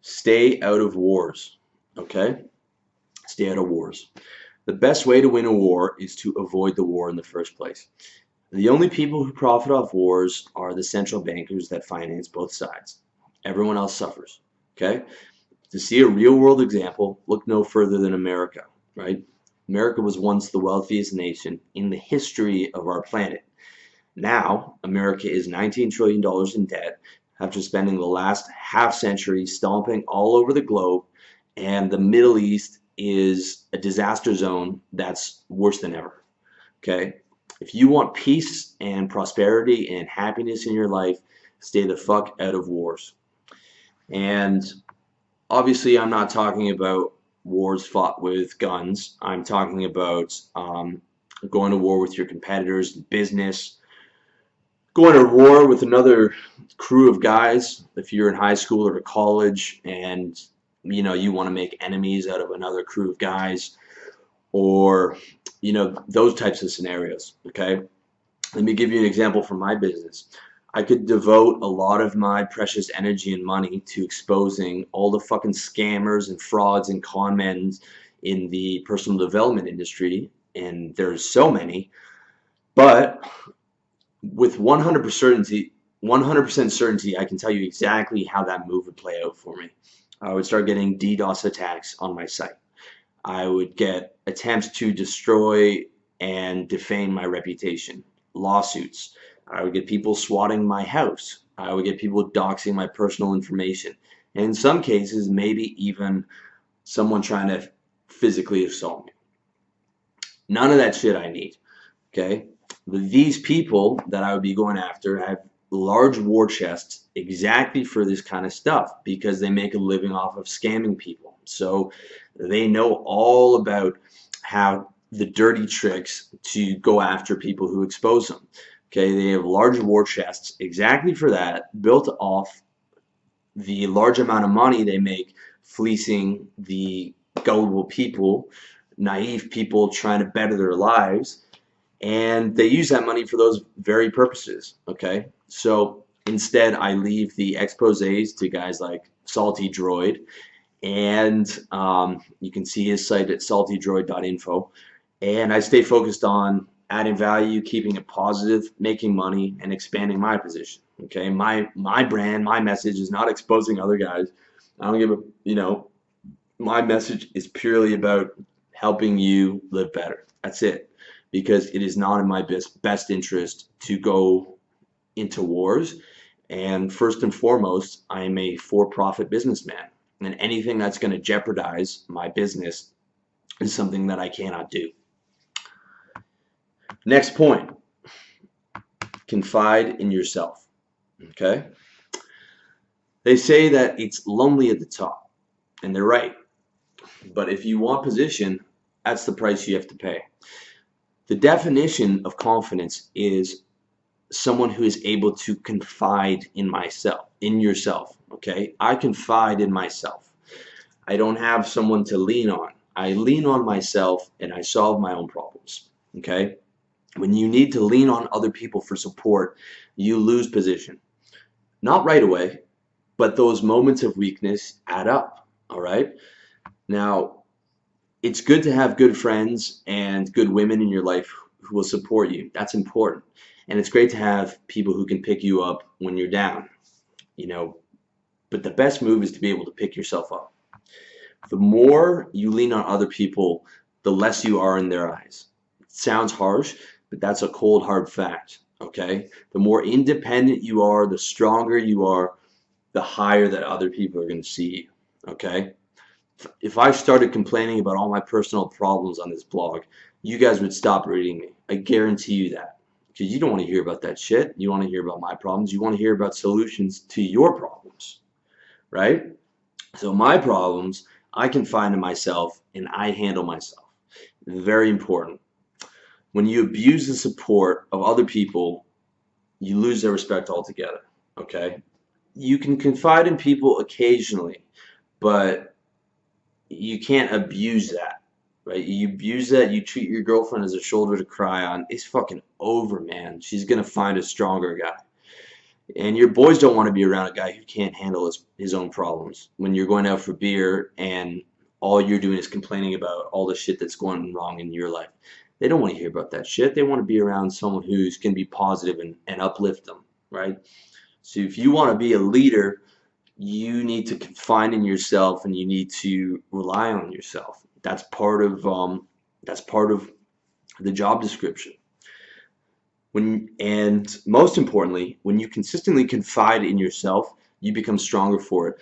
Stay out of wars. Okay? Stay out of wars. The best way to win a war is to avoid the war in the first place. The only people who profit off wars are the central bankers that finance both sides. Everyone else suffers. Okay? To see a real world example, look no further than America, right? America was once the wealthiest nation in the history of our planet. Now, America is $19 trillion in debt after spending the last half century stomping all over the globe, and the Middle East is a disaster zone that's worse than ever. Okay? If you want peace and prosperity and happiness in your life, stay the fuck out of wars. And obviously, I'm not talking about wars fought with guns. I'm talking about going to war with your competitors in business, going to war with another crew of guys if you're in high school or college and you want to make enemies out of another crew of guys, or those types of scenarios. Okay, let me give you an example from my business. I could devote a lot of my precious energy and money to exposing all the fucking scammers and frauds and con men in the personal development industry, and there's so many. But with 100% certainty, I can tell you exactly how that move would play out for me. I would start getting DDoS attacks on my site. I would get attempts to destroy and defame my reputation, lawsuits. I would get people swatting my house. I would get people doxing my personal information. And in some cases, maybe even someone trying to physically assault me. None of that shit I need. Okay? These people that I would be going after have large war chests exactly for this kind of stuff because they make a living off of scamming people. So they know all about how the dirty tricks to go after people who expose them. Okay, they have large war chests exactly for that, built off the large amount of money they make fleecing the gullible people, naive people trying to better their lives, and they use that money for those very purposes. Okay, so instead I leave the exposés to guys like Salty Droid, and you can see his site at saltydroid.info, and I stay focused on adding value, keeping it positive, making money, and expanding my position. Okay, my brand, my message is not exposing other guys. I don't give a my message is purely about helping you live better. That's it, because it is not in my best interest to go into wars. And first and foremost, I am a for-profit businessman, and anything that's going to jeopardize my business is something that I cannot do. Next point, confide in yourself. Okay? They say that it's lonely at the top, and they're right. But if you want position, that's the price you have to pay. The definition of confidence is someone who is able to confide in yourself. Okay? I confide in myself. I don't have someone to lean on. I lean on myself and I solve my own problems. Okay? When you need to lean on other people for support, you lose position. Not right away, but those moments of weakness add up. All right? Now, it's good to have good friends and good women in your life who will support you. That's important. And it's great to have people who can pick you up when you're down. But the best move is to be able to pick yourself up. The more you lean on other people, the less you are in their eyes. It sounds harsh, but that's a cold, hard fact. Okay? The more independent you are, the stronger you are, the higher that other people are going to see you. Okay? If I started complaining about all my personal problems on this blog, you guys would stop reading me. I guarantee you that. Because you don't want to hear about that shit. You want to hear about my problems. You want to hear about solutions to your problems. Right? So my problems, I confine to myself and I handle myself. Very important. When you abuse the support of other people, you lose their respect altogether. Okay? You can confide in people occasionally, but you can't abuse that, right? You abuse that, you treat your girlfriend as a shoulder to cry on, it's fucking over, man. She's gonna find a stronger guy. And your boys don't want to be around a guy who can't handle his own problems. When you're going out for beer and all you're doing is complaining about all the shit that's going wrong in your life. They don't want to hear about that shit. They want to be around someone who's going to be positive and uplift them, right? So if you want to be a leader, you need to confide in yourself and you need to rely on yourself. That's part of the job description. And most importantly, when you consistently confide in yourself, you become stronger for it.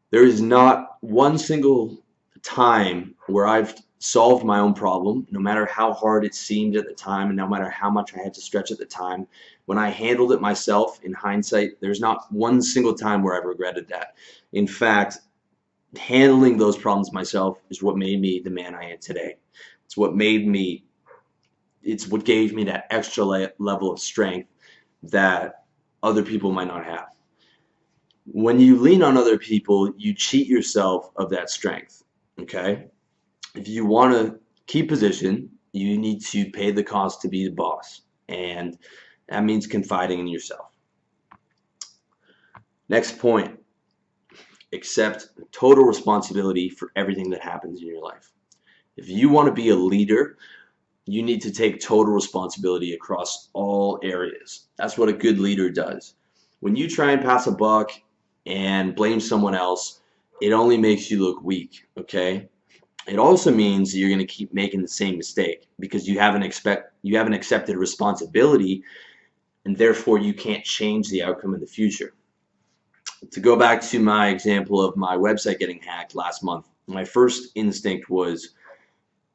There is not one single time where I've solved my own problem, no matter how hard it seemed at the time and no matter how much I had to stretch at the time. When I handled it myself, in hindsight, there's not one single time where I've regretted that. In fact, handling those problems myself is what made me the man I am today. It's what gave me that extra level of strength that other people might not have. When you lean on other people, you cheat yourself of that strength, okay? If you want to keep position, you need to pay the cost to be the boss, and that means confiding in yourself. Next point, accept total responsibility for everything that happens in your life. If you want to be a leader, you need to take total responsibility across all areas. That's what a good leader does. When you try and pass a buck and blame someone else, it only makes you look weak, okay? It also means that you're going to keep making the same mistake because you haven't accepted responsibility, and therefore you can't change the outcome in the future. To go back to my example of my website getting hacked last month, my first instinct was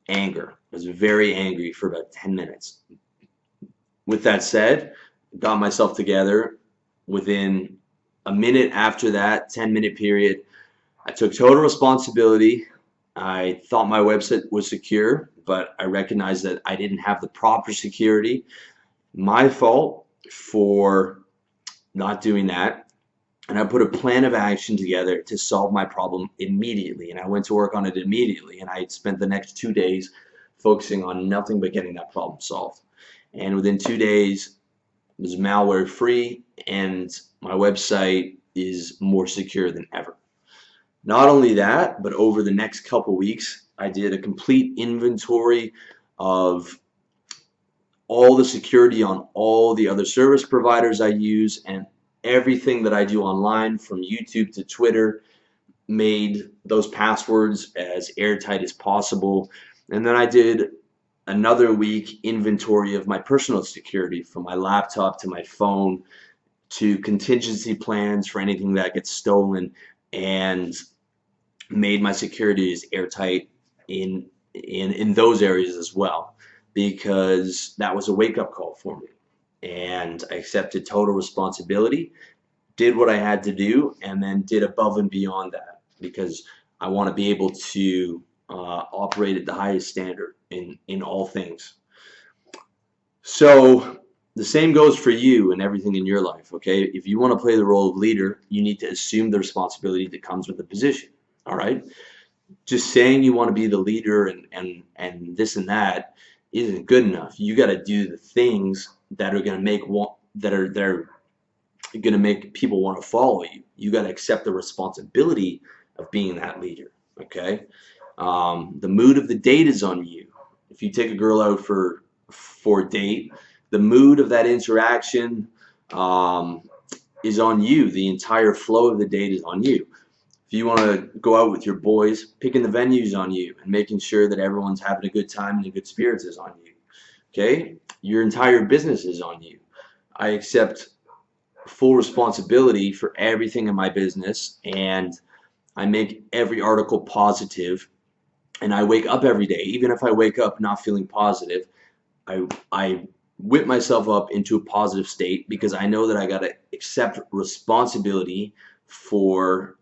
anger. I was very angry for about 10 minutes. With that said, got myself together. Within a minute after that 10-minute period, I took total responsibility. I thought my website was secure, but I recognized that I didn't have the proper security. My fault for not doing that. And I put a plan of action together to solve my problem immediately. And I went to work on it immediately. And I spent the next 2 days focusing on nothing but getting that problem solved. And within 2 days, it was malware free and my website is more secure than ever. Not only that, but over the next couple weeks, I did a complete inventory of all the security on all the other service providers I use, and everything that I do online, from YouTube to Twitter, made those passwords as airtight as possible. And then I did another week inventory of my personal security, from my laptop to my phone to contingency plans for anything that gets stolen, and made my security as airtight in those areas as well, because that was a wake-up call for me. And I accepted total responsibility, did what I had to do, and then did above and beyond that, because I want to be able to operate at the highest standard in all things. So the same goes for you and everything in your life, okay? If you want to play the role of leader, you need to assume the responsibility that comes with the position, all right? Just saying you want to be the leader and this and that isn't good enough. You got to do the things that are going to make people want to follow you. You got to accept the responsibility of being that leader, okay? The mood of the date is on you. If you take a girl out for a date, the mood of that interaction is on you. The entire flow of the date is on you. If you want to go out with your boys, picking the venues on you and making sure that everyone's having a good time and in good spirits is on you. Okay? Your entire business is on you. I accept full responsibility for everything in my business, and I make every article positive, and I wake up every day. Even if I wake up not feeling positive, I whip myself up into a positive state, because I know that I got to accept responsibility for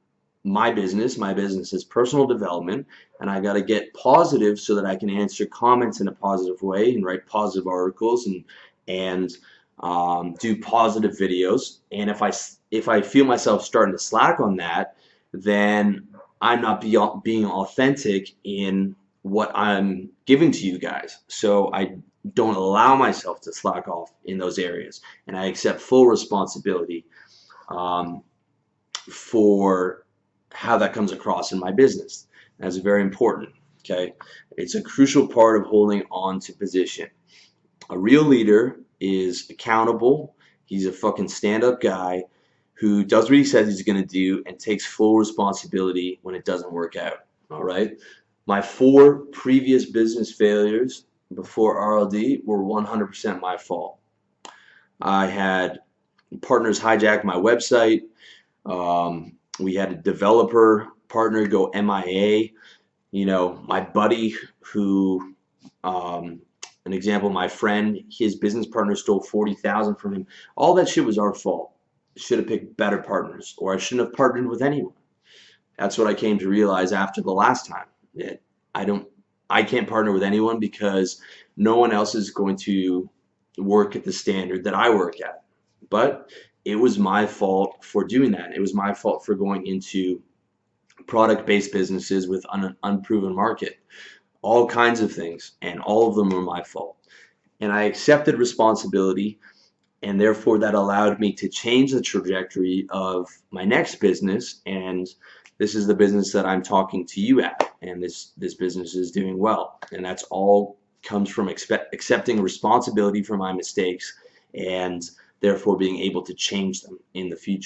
my business. My business is personal development, and I got to get positive so that I can answer comments in a positive way and write positive articles and do positive videos. And if I feel myself starting to slack on that, then I'm not being authentic in what I'm giving to you guys. So I don't allow myself to slack off in those areas, and I accept full responsibility. for how that comes across in my business. That's very important. Okay, it's a crucial part of holding on to position. A real leader is accountable. He's a fucking stand-up guy who does what he says he's going to do and takes full responsibility when it doesn't work out. All right. My 4 previous business failures before RLD were 100% my fault. I had partners hijack my website. We had a developer partner go MIA. My buddy who, an example, my friend, his business partner stole $40,000 from him. All that shit was our fault. Should have picked better partners, or I shouldn't have partnered with anyone. That's what I came to realize after the last time. I can't partner with anyone because no one else is going to work at the standard that I work at. But it was my fault for doing that. It was my fault for going into product-based businesses with an unproven market. All kinds of things, and all of them were my fault. And I accepted responsibility, and therefore that allowed me to change the trajectory of my next business, and this is the business that I'm talking to you at, and this business is doing well. And that's all comes from accepting responsibility for my mistakes and therefore being able to change them in the future.